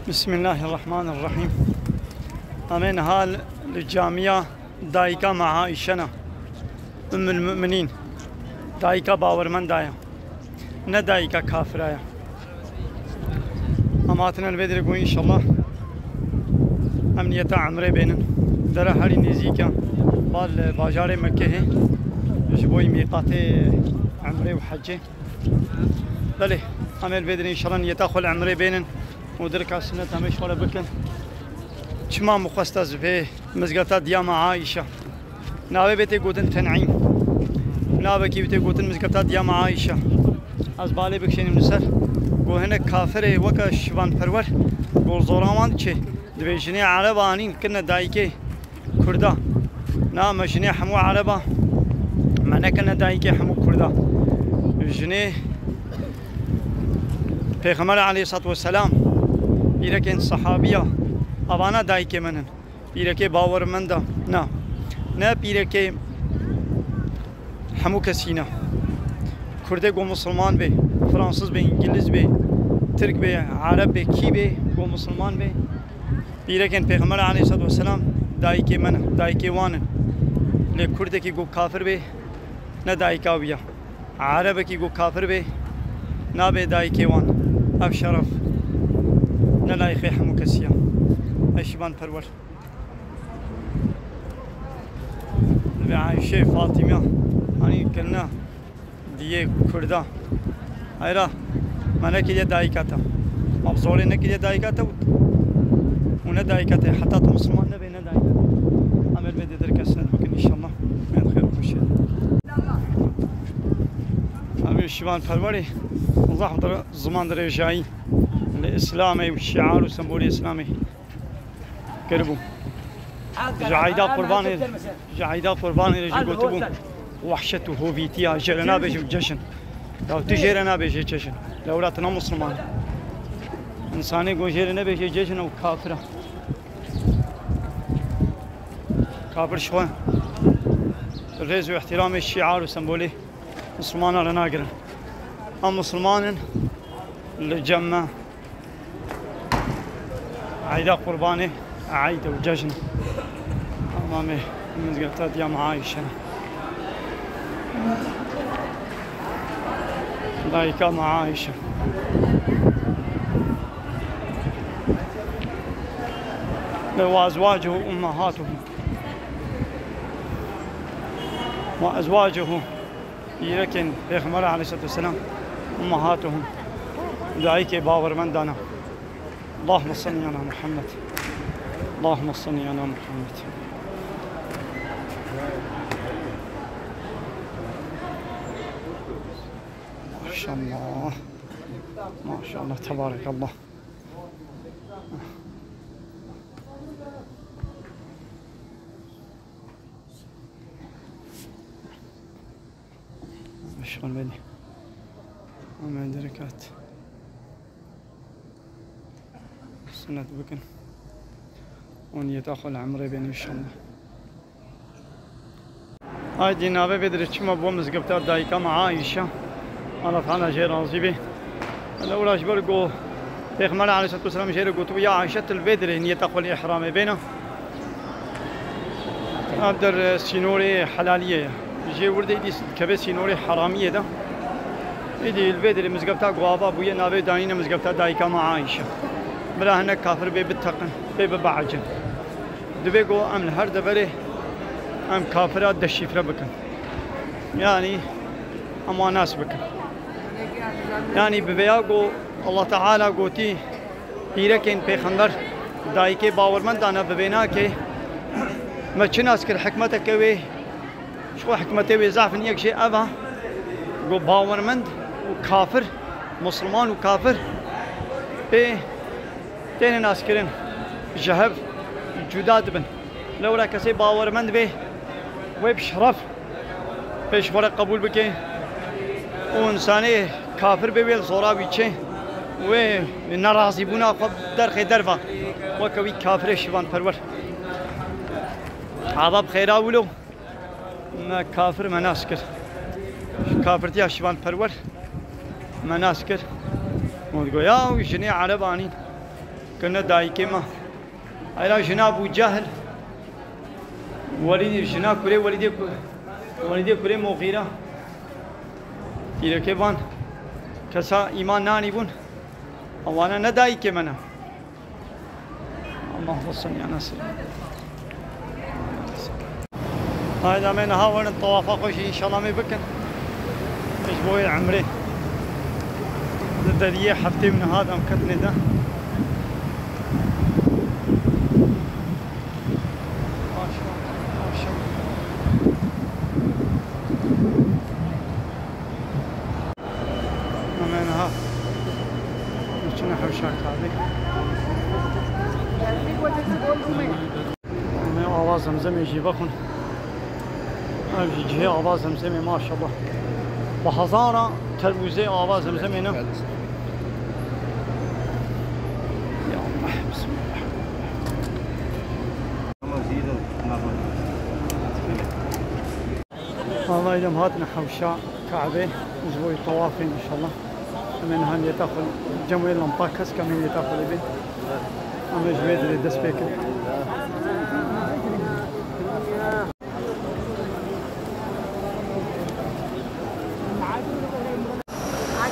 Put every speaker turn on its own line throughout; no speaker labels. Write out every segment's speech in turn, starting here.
بسم الله الرحمن الرحيم. أمين هال الجامعة دايكا مع عائشة أم المؤمنين، دايكا باورمن دايا نه دايكا كافرايا. أماتنا البدر إن شاء الله أمنية عمري بينن درا هاري نزيكا بال باجار مكة جبوي ميقات عمري وحجة. بله أمير البدر إن شاء الله يتأخل عمري بينن ودرك السنة همش ولا بكن شما مخستز في مزقطة ديما عائشة نابي بيتي قوتن تنعيم نابي كي بيتي قوتن مزقطة ديما عائشة از بالي بكشين مسر قو هنا كافر وكا شبان پرور قول زورامان چه دبيجني عربانين كنا دايكي كردا نا مجني حمو عربا منا كنا دايكي حمو كردا جني پیغمبر عليه الصلاة والسلام بیرکن صحابیه آوانا دایک منن بیرکی باورمنده نه بیرکی همو کسینا کرده گو مسلمان به فرانسیس به انگلیس به ترک به عرب به کی به گو مسلمان به بیرکن پیغمبر علیه الصلاة والسلام دایک منن دایک وانن لی کرده کی گو کافر به نه دایکا بیا عرب کی گو کافر به نه به دایک وان اب شرف لا يخي حمو كسيا أشبان پرور عائشة فاطمة أني كلنا ديه كردا هيرا منا كده دايكاتا مبزوري نكده دايكاتا ونا دايكاتا حتى مسلمان نبينا دايكاتا أمر بدي درك السنة بكن إن شاء الله من خير وخير أمير شبان پروري الله حضر زمان در جاي الإسلامي والشعار وسمبول الإسلامي كربو جعيدا قربان رجع قطبو وحشته هو فيتيا جرنا بيجي جشن لو تجرنا بيجي جشن لو راتنا مسلمان إنساني قو جرنا بيجي جشن وكافرة كافر شوان الرز واحترام الشعار وسمبولي مسلمان على ناقرن أم مسلمان للجمع عيدا قرباني عيدا وججن أمامي من قلت يا معايشة لايكا معايشة وأزواجه أمهاتهم وأزواجه يركن بيغمر عليه الصلاة والسلام أمهاتهم دايكي باور من دانا اللهم صل على محمد اللهم صل على محمد ما شاء الله ما شاء الله تبارك الله شلون بدي وما دركات سنة بكن ونية أخو عمري بين إن شاء الله هاي جنابه بدري كما بومز قبتار دايكا مع عائشة الله تعالى جير راضي به الأولى برقو پیغمبر عليه الصلاة والسلام جير قلت يا عائشة البدري نية أخو الإحرام بينه أبدر سينوري حلالية جي وردي دي كبه سينوري حرامية ده إيدي البدري مزقبتا قوابا بويا نابي دانينا مزقبتا دايكا مع عائشة بلا هناك كافر بي بالتقن بي ببعجن دبيقو أم الهر دبري أم كافرات دشيفرة بكن يعني أما ناس بكن يعني ببياقو الله تعالى قوتي بيركين بيخنبر دايكي باورمن دانا ببيناكي ما تشناس كل حكمتك وي شو حكمتي وي زعفن يك شيء أبا قو باورمند وكافر مسلمان وكافر بي تاني ناس كرين جهب جداد بن لو را كسي باورمند به وبشرف بيش ورق قبول بكي وإنساني كافر بيل صورا بيتشي و ناراضي بونا خد درخي درفا وكوي كافر شبان پرور عذاب خيرا ولو ما كافر ما ناسكر كافرتي شبان پرور ما ناسكر وتقول يا وجني عرباني كنا دايكما أيلا جنا أبو جهل وليد جنا كله وليد كله مغيرة إلى كيفان كسا إيمان ناني بون أوانا ندايكمنا الله وصلني يا ناس هذا من هاون الطواف خوش إن شاء الله ما بكن أسبوع عمري الدريه حفتي من هذا مكتني ده ما شاء الله ما شاء الله منها شنو حوشات هذه من آواز زمزم يجي بخن جهه آواز زمزم ما شاء الله بهزارة تلوزه آواز زمزم هنا يا الله بسم الله الله إذا هاتنا حوشاء كعبة أسبوع طوافين إن شاء الله من هن يتأخذ جمويل لمطاكس كمين يتأخذ به أما جويد للدس بيكل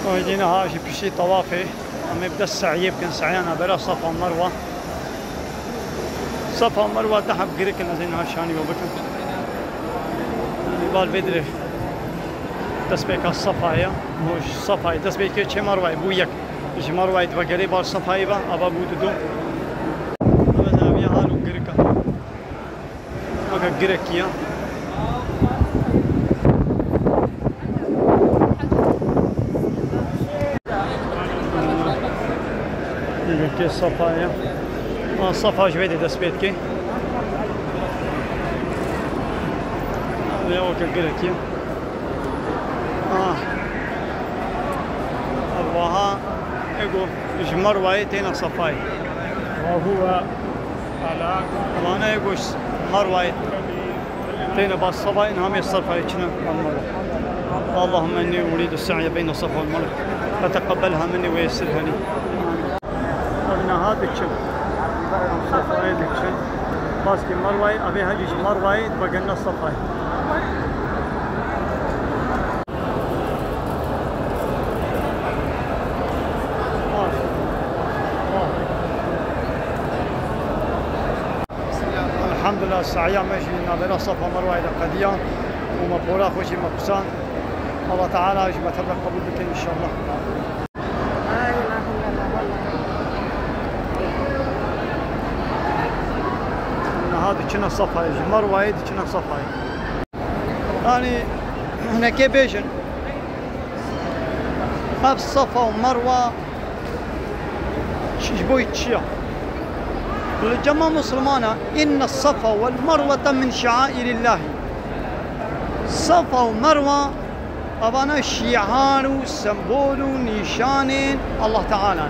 وهدينا هاجي بشي طوافي أما يبدأ السعي يمكن سعيانا برا صفا ومروة صفا ومروة تحب قريك زين هاشاني وبكم يعني بالبدري تسبيك الصفا هي مش صفا تسبيك كي مروة بويك مش مروة تبقى بال صفا يبا أبا بودو أما زاوية هالو قريكا أما قريكيا كي الصفا هي الصفا جويدي دسبيتكي هذا هو كقريكيا أبوها يقول جمر وايتين صفاي وهو على وانا يقول مروايت تين باص صفاي نعم الصفاي كنا اللهم اني اريد السعي بين الصفا والمروه فتقبلها مني ويسرها لي قلنا هذا الشيء صفاي دكشن باص كي مرواي ابي هاجي مرواي بقلنا الصفاي الحمد لله السعيان ماشي نابرا صفا مروه الى قديان ومبورا خوشي مقصان الله تعالى يجمع تبارك قبول بك ان شاء الله. هذا كنا صفا مروه هذه كنا صفا يعني هنا كيف بيجن اب صفا ومروه شبوي تشيا الجماعة مسلمانة إن الصفا والمروة من شعائر الله. صفا ومروة أبانا شعار وسمبول ونشان الله تعالى.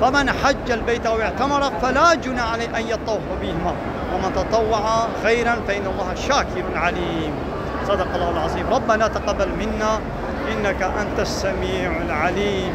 فمن حج البيت أو اعتمر فلا جناح عليه أن يطوف بهما ومن تطوع خيرا فإن الله شاكر عليم صدق الله العظيم ربنا تقبل منا إنك أنت السميع العليم